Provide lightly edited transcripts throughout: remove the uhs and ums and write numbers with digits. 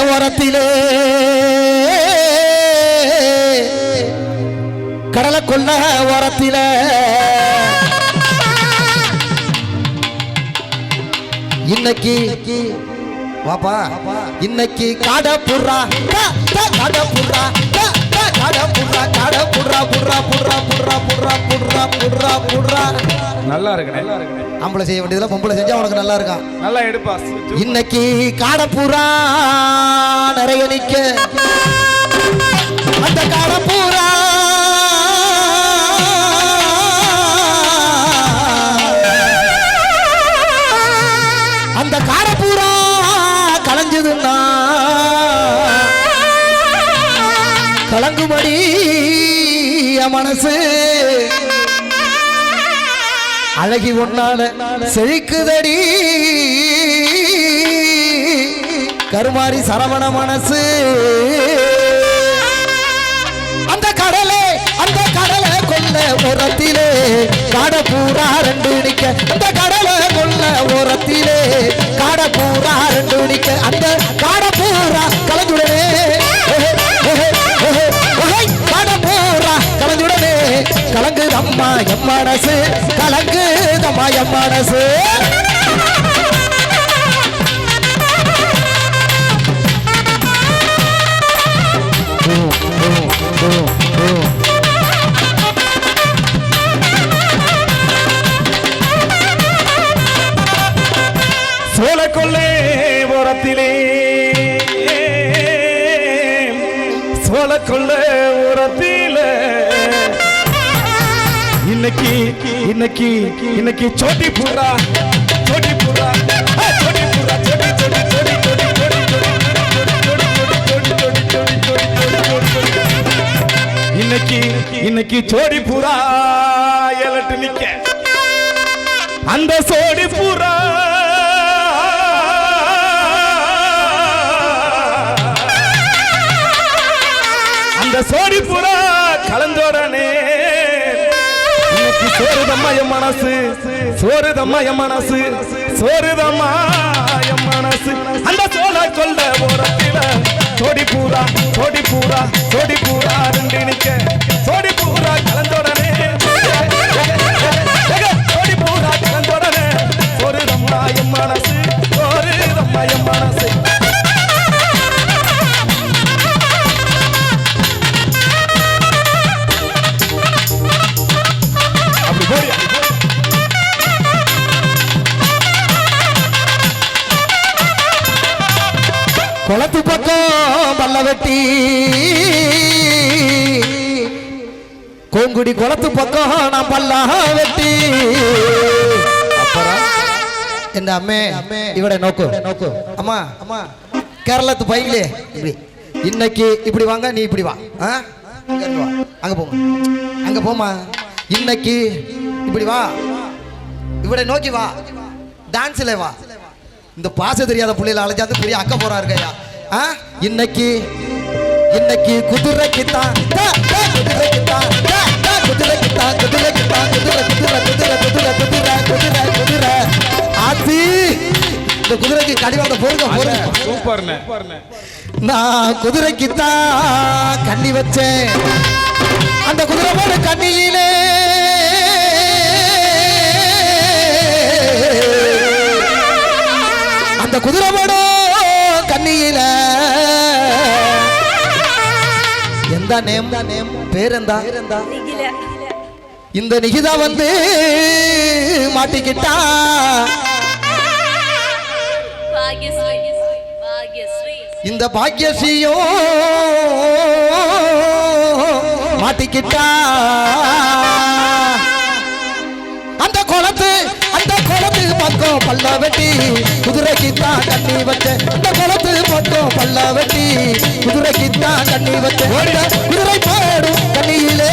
ஓரத்திலே கடலை கொள்ள ஓரத்திலே இன்னைக்கு வாப்பா இன்னைக்கு காடை புர்ரா காடை புர்ரா காடை புர்ரா காடை புர்ரா புர்ரா புர்ரா புர்ரா புர்ரா புர்ரா புர்ரா புர்ரா நல்லா இருக்கு ஆம்பளை செய்ய வேண்டியதுல பொம்பளை செஞ்சா உனக்கு நல்லா இருக்கும். நல்லா எடுப்பா. இன்னைக்கு காடை புறா நிறைய நிக்க அந்த காடை புறா அந்த காடை புறா கலஞ்சதுன்னா கலங்குமடி மனசு அழகி ஒன்னால செழிக்குதடி கருமாரி சரவண மனசு அந்த கடலை கொல்ல ஓரத்திலே காடை பூரா ரெண்டு நிக்க அந்த கடலை கொல்ல ஓரத்திலே காடை பூரா ரெண்டு நிக்க அந்த காடை பூரா கலந்துடனே காடை பூரா கலந்துடனே கலங்குதம்மா எம் மனசு கலங்குதம்மா எம் மனசு சோழக்கொள்ளே ஓரத்திலே சோழக்கொள்ளே ஓரத்திலே இன்னைக்கு இன்னைக்கு இன்னைக்கு சோட்டி பூரா சோட்டி பூரா சோட்டி பூரா சோட்டி சோட்டி சோட்டி இன்னைக்கு இன்னைக்கு சோடி பூரா எலட்டு நிக்க அந்த சோடி பூரா அந்த சோடி பூரா கலந்தோடனே இன்னைக்கு சோறுதம்மா என் மனசு சோறுதம்மா என் மனசு சோறுதம்மா என் மனசு அந்த சோழ கொல்ல ஓரத்தில சோடி பூரா சோடி பூரா சோடி பூரா ரெண்டு நிக்க சோடி பூரா கலந்தோடனே சோடி பூரா கலந்தோடனே சோறுதம்மா என் மனசு சோறுதம்மா என் மனசு குளத்து பக்கம் பல்ல வெட்டி கோங்குடி குளத்து பக்கம் நான் பல்லா வெட்டி என் அம்மே இவட நோக்கு அம்மா அம்மா கேரளத்து பையிலே இப்படி இன்னைக்கு இப்படி வாங்க நீ இப்படி வா அங்க போமா அங்க போமா இன்னைக்கு இப்படி வா இவட நோக்கி வா டான்ஸ்ல வா இந்த பாச தெரியாத புள்ளையில அழைச்சாந்து பெரிய அக்க போறா இருக்கையா இன்னைக்கு இன்னைக்கு குதிரைக்கு தான் குதிரைக்கு தான் குதிரைக்கு தான் குதிரைக்கு தான் குதிரை குதிரை குதிரை குதிரை குதிரை குதிரை குதிரை ஆத்தி இந்த குதிரைக்கு கடிவாங்க போடுங்க போடுங்க சூப்பர்ண்ணே நான் குதிரைக்கு தான் கண்ணி வச்சேன் அந்த குதிரை போட கண்ணியிலே அந்த குதிரை போட கண்ணியில எந்த நேம் பேர் எந்த இந்த நிகிதா வந்து மாட்டிக்கிட்டா இந்த பாக்யஸ்ரீயும் மாட்டிக்கிட்டா அந்த குளத்து பக்கம் பல்ல வெட்டி குதிரைக்கு தான் கண்ணி வச்ச அந்த குளத்து பக்கம் பல்ல வெட்டி குதிரைக்கு தான் கண்ணி வச்ச குதிரை பாடும் கண்ணியிலே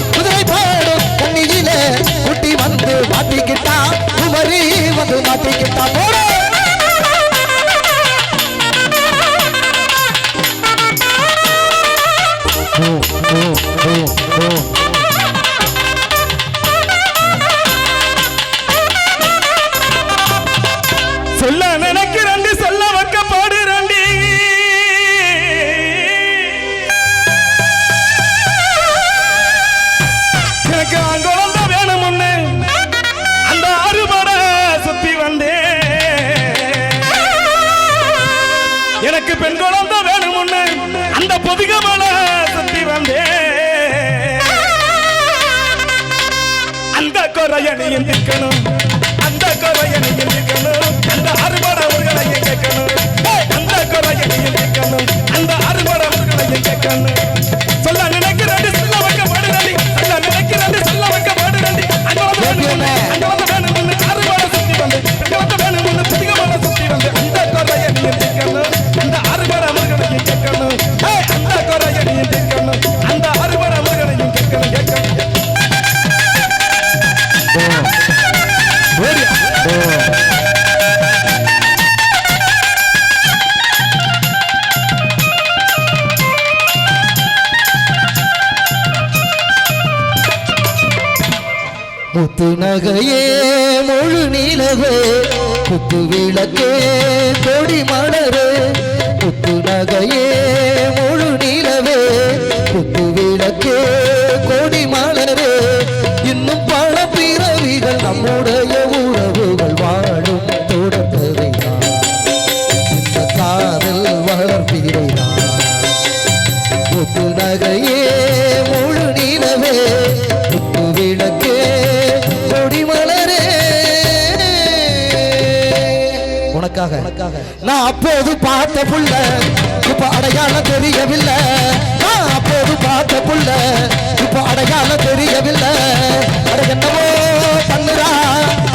குதிரை பாடும் கண்ணியிலே குட்டி வந்து மாட்டிக்கிட்டா குமரி வந்து மாட்டிக்கிட்டா போட சொல்ல நினைக்கிறேன் சொல்ல எனக்கு பெண் குழந்தை வேணும்னு அந்த பொதுகமல சுத்தி வந்தேன். அந்த குறையனையும் திக்கணும், அந்த குறையனையும் திக்கணும், அந்த அறுபட ஊர்களையும் கேட்கணும். அந்த குறையனையும் திக்கணும், அந்த அறுபட ஊர்களையும் கேட்கணும். சொல்ல நினைக்கிறது சொல்ல வைக்க பாடுறடி, சொல்ல நினைக்கிறது சொல்ல வைக்க பாடுறடி. அங்கோட வேணும்னு அறுபட சுத்தி வந்து, அங்கோட வேணும்னு பொதுகமல சுத்தி வந்து. அந்த குறையனையும் திக்கணும், அந்த அறுபட ஊர்களையும் கேட்கணும். அந்த குறையனையும் திக்கணும், அந்த அறுபட ஊர்களையும் கேட்கணும் கேட்கணும். முத்து நகையே முழு நிலவே குத்து விளக்கே கொடி மலரே. முத்து நகையே முழு நிலவே குத்து விளக்கே கொடி மலரே. இன்னும் பல பிறவிகள் நம்முடைய உறவுகள் வாழும் தொடர்கதைதான், இந்த காதல் வளர்ப்பிதைதான். முத்து நகையே முழு நிலவே குத்து விளக்கே கொடி மலரே. உனக்காக நான் அப்போது பார்த்த புள்ள இப்ப அடையாளம் தெரியவில்லை. நான் அப்போது பார்த்த புள்ள இப்ப அடையாளம் தெரியவில்லை. அட என்னவோ பண்ணுறா,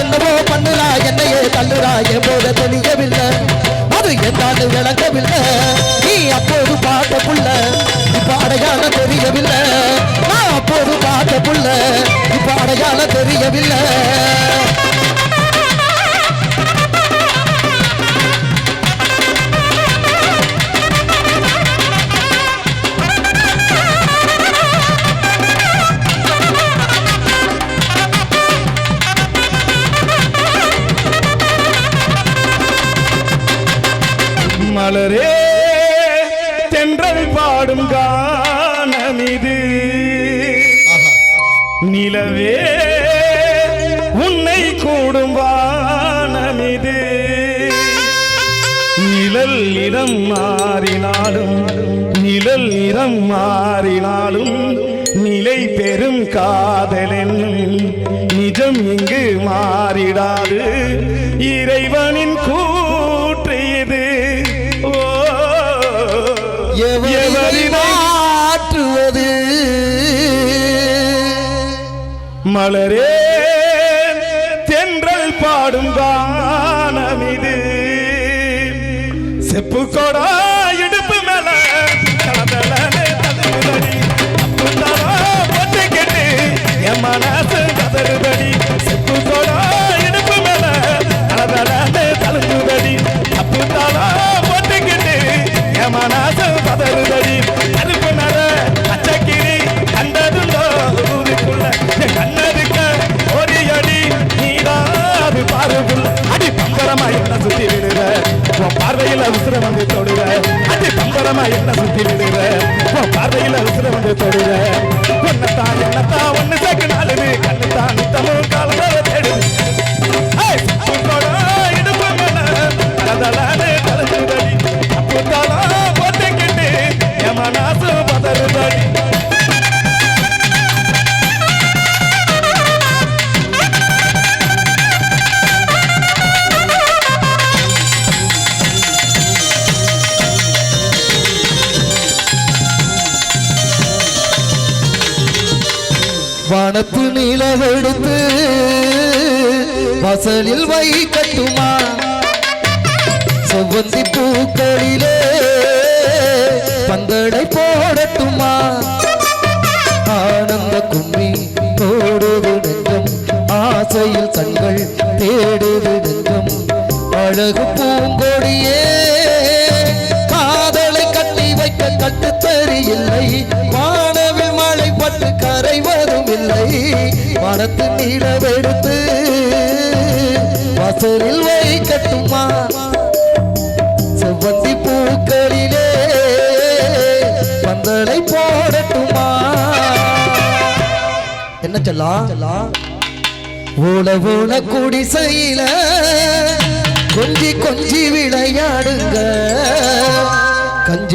என்னவோ பண்ணுறா, என்னையே தள்ளுறா, எப்போது தெரியவில்லை, அது எந்தாண்டு விளங்கவில்லை. நீ அப்போது பார்த்த புள்ள இப்ப அடையாளம் தெரியவில்லை. நான் அப்போது பார்த்த புள்ள இப்ப அடையாளம் தெரியவில்லை. மலரே தென்றல் பாடும் கானமிது, நிலவே உன்னை கூடும் வானமிது. நிழல் நிறம் மாறினாலும், நிழல் நிறம் மாறினாலும் நிலை பெரும் காதல் என்னும் நிஜம் இங்கு மாறிடாது. இறைவனின் கூற்று இது. மாற்றுவது மலரே தென்றல் பாடும் கானமிது. செப்பு கொடா இடுப்பு மேல கலந்தலனே ததுருதடி, அப்புந்தாரா போட்டு கெட்டு என் மனசு கதறுதடி. செப்பு கொடா இடுப்பு மேல கலந்தலனே தலுங்குதடி, அப்புந்தாரா போட்டு கெட்டு என் மனசு கதறுதடி. அருப்பு நட அச்சக்கிரி கண்டதுண்டோ ஊருக்குள்ள, என் கண்ணதுக்க ஒரு அடி நீடாது பாருக்குள்ள. அடி பம்பரமா என்ன சுத்தி விடுற, உன் பார்வையில உசுர வந்து தொடுற. அடி பம்பரமா என்ன சுத்தி விடுற, உன் பார்வையில உசுர வந்து தொடுற. ஒன்னத்தான் என்னத்தான் ஒன்னு சேர்க்கு நாளுது, கண்ணுத்தான் நித்தமும் காலங்களை தேடுது. இடுப்பு மேல கலந்தலானே கலந்துதடி, அப்புத்தாலா போட்டு கிட்டு என் மனசு பதறுதடி. வானத்து நிலவெடுத்து வாசலில் வைக்கட்டுமா, செவ்வந்தி பூக்களிலே பந்தடை போடட்டுமா. ஆனந்த கும்மி போடுது நெஞ்சம், ஆசையில் கண்கள் தேடுது நெஞ்சம். அழகு பூங்கொடியே காதலை கட்டி வைக்க கட்டுத்தறியில்லை. வானவில் மழை பட்டு கரைவதும் இல்லை. வானத்து நிலவெடுத்து வாசலில் வைக்கட்டுமா, செவ்வந்தி பூக்களிலே பந்தலை போடட்டுமா. என்ன சொல்லலாம், ஓல ஓல குடிசையில கொஞ்சி கொஞ்சி விளையாடுங்க.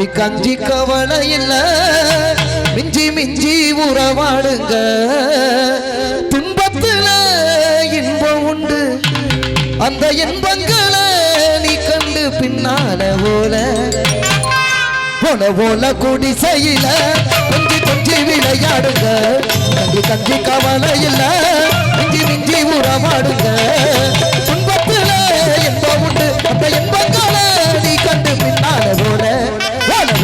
கஞ்சி கஞ்சி கவலை இல்ல மிஞ்சி மிஞ்சி உறவாடுங்க துன்பத்துல இன்பம் உண்டு அந்த இன்பங்களை நீ கண்டு பின்னால போல போல போல குடிசையில கொஞ்சி கொஞ்சி விளையாடுங்க கஞ்சி கஞ்சி கவலை இல்ல மிஞ்சி மிஞ்சி உறவாடுங்க துன்பத்துல இன்பம் உண்டு அந்த இன்ப